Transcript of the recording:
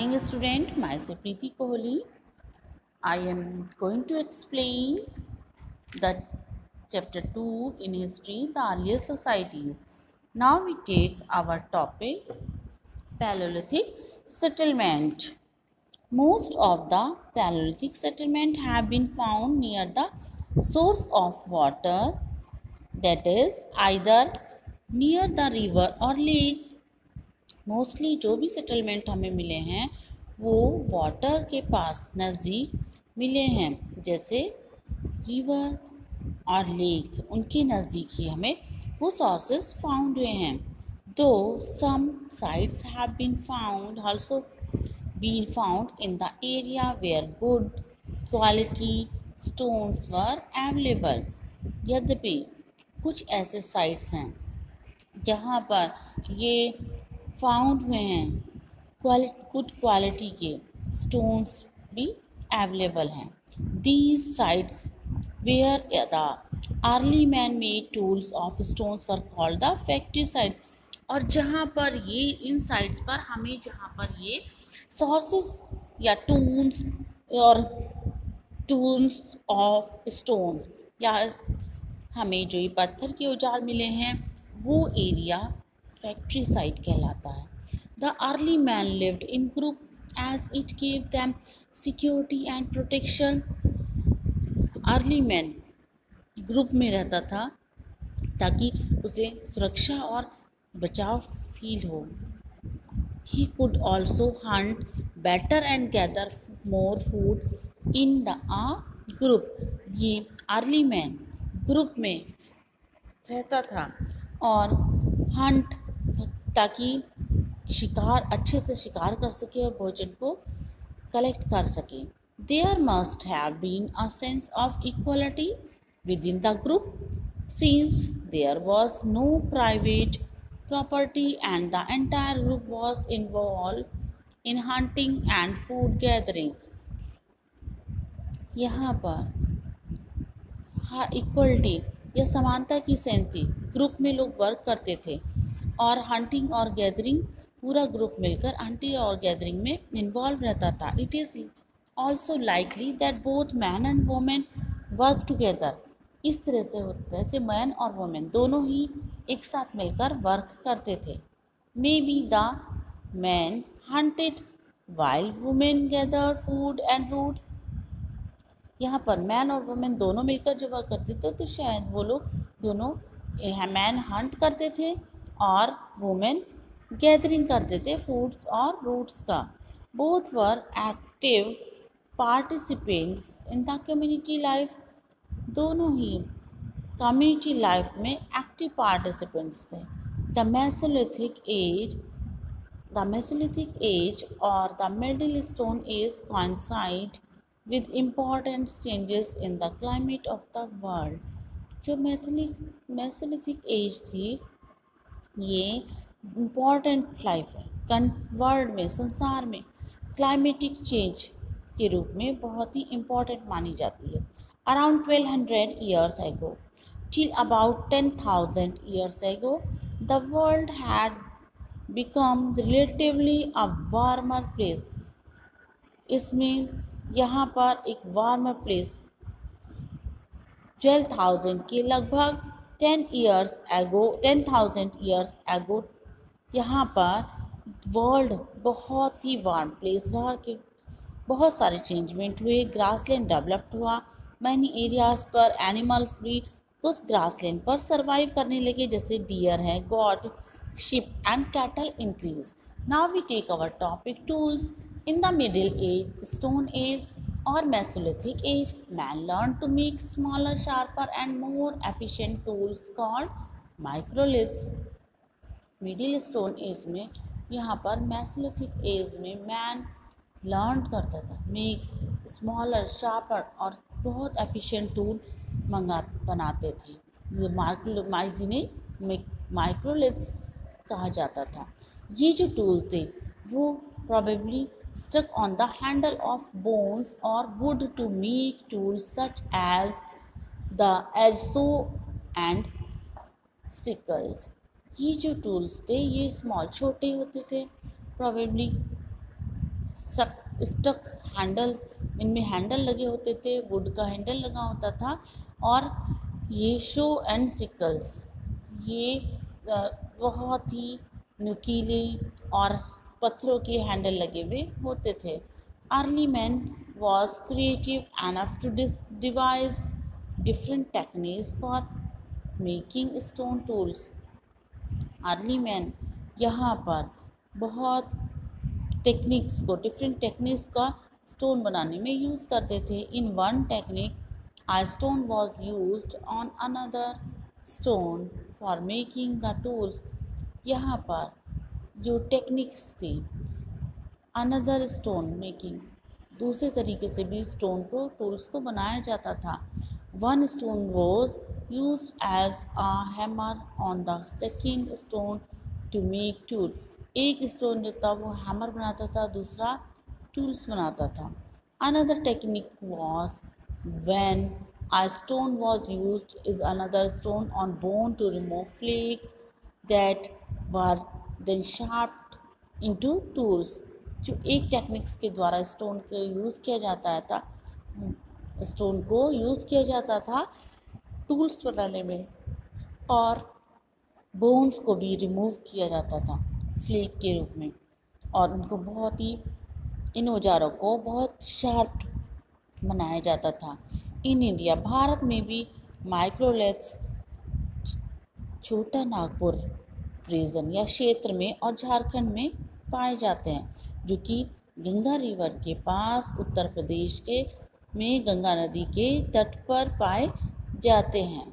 morning, student. Myself Preeti Kohli. I am going to explain the chapter 2 in history, the earliest society. Now we take our topic Paleolithic settlement. Most of the Paleolithic settlement have been found near the source of water, that is either near the river or lakes. Mostly जो भी settlement हमें मिले हैं वो water के पास नज़दीक मिले हैं, जैसे रिवर और लेक, उनके नज़दीक ही हमें वो सोर्सेस फाउंड हुए हैं. दो some sites have been found also been found in the area where good quality stones were available. यद्यपि कुछ ऐसे साइट्स हैं जहाँ पर ये फाउंड हुए हैं गुड क्वालिटी के स्टोन्स भी अवेलेबल हैं. These sites where the early man made tools of stones were called the factory site. और जहाँ पर ये इन साइट्स पर हमें जहाँ पर ये सोर्सेस या टूल्स और टूल्स ऑफ स्टोन्स या हमें जो ये पत्थर के औजार मिले हैं वो एरिया फैक्ट्री साइट कहलाता है. The early man lived in group as it give them security and protection. Early man group में रहता था ताकि उसे सुरक्षा और बचाव फील हो. He could also Hunt better and gather more food in the group. ये अर्ली मैन ग्रुप में रहता था और हंट ताकि शिकार अच्छे से शिकार कर सके और भोजन को कलेक्ट कर सके. There must have been a sense of equality within the group since there was no private property and the entire group was involve in hunting and food gathering. यहाँ पर हाँ इक्वलिटी या समानता की sense थी. Group में लोग work करते थे और हंटिंग और गैदरिंग पूरा ग्रुप मिलकर हंटिंग और गैदरिंग में इन्वॉल्व रहता था. It is also likely that both man and women work together. इस तरह से होता है जैसे मैन और वोमेन दोनों ही एक साथ मिलकर वर्क करते थे. Maybe the man hunted while women gather food and roots. यहाँ पर मैन और वुमेन दोनों मिलकर जब वर्क करते थे तो शायद वो लोग दोनों मैन हंट करते थे और वुमेन गैदरिंग करते थे फूड्स और रूट्स का. Both were active participants in the community life. दोनों ही कम्युनिटी लाइफ में एक्टिव पार्टिसिपेंट्स थे. द मेसोलिथिक एज और the middle stone age coincide with important changes in the climate of the world. जो Mesolithic as थी ये important life है world में, संसार में क्लाइमेटिक चेंज के रूप में बहुत ही इम्पॉर्टेंट मानी जाती है. Around 1200 years ago till about 10,000 years ago the world had become relatively a warmer place. इसमें यहाँ पर एक वार्मर प्लेस 12,000 के लगभग 10,000 years ago यहाँ पर वर्ल्ड बहुत ही वार्म प्लेस रहा कि बहुत सारे चेंजमेंट हुए. ग्रासलैंड डेवलप्ड हुआ. मैनी एरियाज़ पर एनिमल्स भी उस ग्रासलैंड पर सर्वाइव करने लगे, जैसे डियर है, goat, sheep and cattle increase. Now we take our topic tools. In the Middle Age, Stone Age or Mesolithic Age, man learned to make smaller, sharper and more efficient tools called microliths. Middle Stone Age में यहाँ पर Mesolithic Age में man learn करता था make smaller, sharper और बहुत efficient tool बनाते थे. जिन्हें माइक्रोलिथ्स कहा जाता था. ये जो टूल थे वो probably stuck on the handle of bones or wood to make tools such as the saw and sickles. ये जो टूल्स थे ये स्मॉल छोटे होते थे, probably स्टक हैंडल, इनमें हैंडल लगे होते थे, वुड का हैंडल लगा होता था। और ये शो एंड सिकल्स, ये बहुत ही नुकीले और पत्थरों के हैंडल लगे हुए होते थे। Early man was creative enough to devise different techniques for making stone tools. Early man यहाँ पर बहुत टेक्निक्स को, डिफरेंट टेक्निक्स का स्टोन बनाने में यूज़ करते थे। In one technique a stone was used on another stone for making the tools। यहाँ पर जो टेक्निक्स थी, अनदर स्टोन मेकिंग, दूसरे तरीके से भी स्टोन को, टूल्स को बनाया जाता था। One stone was use as a hammer on the second stone to make tool. एक स्टोन जो था वो हैमर बनाता था, दूसरा टूल्स बनाता था। Another technique was when a stone was used is another stone on bone to remove flakes that were then sharpened into tools। जो एक टेक्निक्स के द्वारा स्टोन को यूज़ किया जाता था, स्टोन को यूज़ किया जाता था टूल्स बनाने में, और बोन्स को भी रिमूव किया जाता था फ्लेक के रूप में, और उनको बहुत ही, इन औजारों को बहुत शार्प बनाया जाता था। इन इंडिया, भारत में भी माइक्रोलेथ्स छोटा नागपुर रीजन या क्षेत्र में और झारखंड में पाए जाते हैं, जो कि गंगा रिवर के पास उत्तर प्रदेश के में गंगा नदी के तट पर पाए जाते हैं।